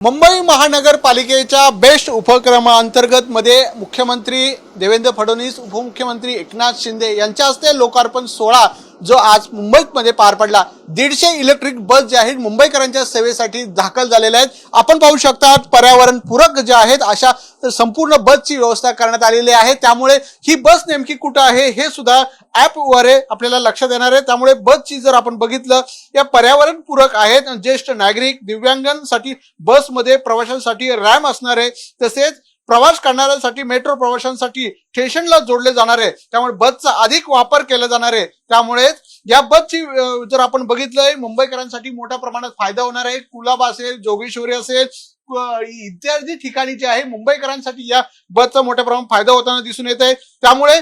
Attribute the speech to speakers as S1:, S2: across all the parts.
S1: मुंबई महानगरपालिकेच्या बेस्ट उपक्रमांतर्गत मध्ये मुख्यमंत्री देवेंद्र फडणवीस, उपमुख्यमंत्री एकनाथ शिंदे यांच्या हस्ते लोकार्पण सोहळा जो आज मुंबईमध्ये पार पडला। 150 इलेक्ट्रिक बस जे आहेत मुंबईकरांच्या सेवेसाठी दाखल झालेल्या आहेत। आपण पाहू शकता पर्यावरण पूरक जे आहेत अशा संपूर्ण बसची व्यवस्था करण्यात आलेली आहे। त्यामुळे ही बस नेमकी कुठे आहे हे सुद्धा ॲपवर आपल्याला लक्षात येणार आहे। त्यामुळे बसची जर आपण बघितलं या पर्यावरण पूरक आहेत, ज्येष्ठ नागरिक, दिव्यांगांसाठी बसमध्ये प्रवाशांसाठी रॅम्प असणार आहे, तसेच प्रवास करणाऱ्यांसाठी मेट्रो प्रवाशांसाठी स्टेशनला जोडले जाणार आहे। त्यामुळे बसचा अधिक वापर केला जाणार आहे। त्यामुळे या बसची जर आपण बघितलंय मुंबईकरांसाठी मोठ्या प्रमाणात फायदा होणार आहे। कुलाबा असेल, जोगेश्वरी असेल इत्यादी ठिकाणी जे आहे मुंबईकरांसाठी या बसचा मोठ्या प्रमाणात फायदा होताना दिसून येत आहे। त्यामुळे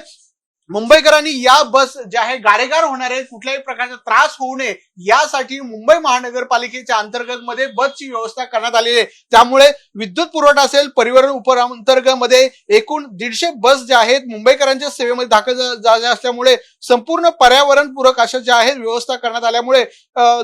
S1: मुंबईकरांनी या बस ज्या आहे गाडेगार होणार आहे, कुठल्याही प्रकारचा त्रास होऊ नये यासाठी मुंबई महानगरपालिकेच्या अंतर्गत मध्ये बसची व्यवस्था करण्यात आली आहे। त्यामुळे विद्युत पुरवठा असेल, परिवहन उपअंतर्गत मध्ये एकूण 150 बस ज्या आहेत मुंबईकरांच्या सेवेमध्ये दाखल झाल्या असल्यामुळे संपूर्ण पर्यावरण पूरक अशा ज्या आहेत व्यवस्था करण्यात आल्यामुळे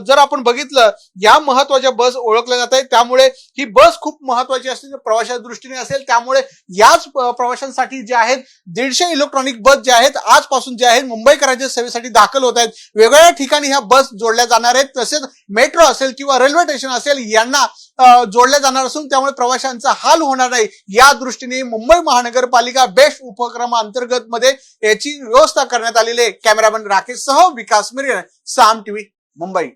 S1: जर आपण बघितलं या महत्त्वाच्या बस ओळखल्या जात आहेत। त्यामुळे ही बस खूप महत्त्वाची असते प्रवाशाच्या दृष्टीने असेल। त्यामुळे याच प्रवाशांसाठी जे आहेत 150 इलेक्ट्रॉनिक बस ज्या आहेत आजपासून जे आहेत मुंबईकरांच्या सेवेसाठी दाखल होत आहेत। वेगवेगळ्या ठिकाणी ह्या बस जोडल्या जाणार आहेत, तसेच मेट्रो असेल किंवा रेल्वे स्टेशन असेल यांना जोडल्या जाणार असून त्यामुळे प्रवाशांचा हाल होणार नाही या दृष्टीने मुंबई महानगरपालिका बेस्ट उपक्रमांतर्गत मध्ये याची व्यवस्था करण्यात आलेली आहे। कॅमेरामॅन राकेश सह विकास मिरे, साम टीव्ही मुंबई।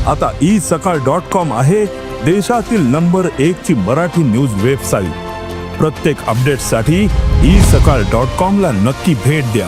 S2: आता isakal.com आहे देशातील नंबर 1 ची मराठी न्यूज वेबसाईट। प्रत्येक अपडेटसाठी isakal.com ला नक्की भेट द्या।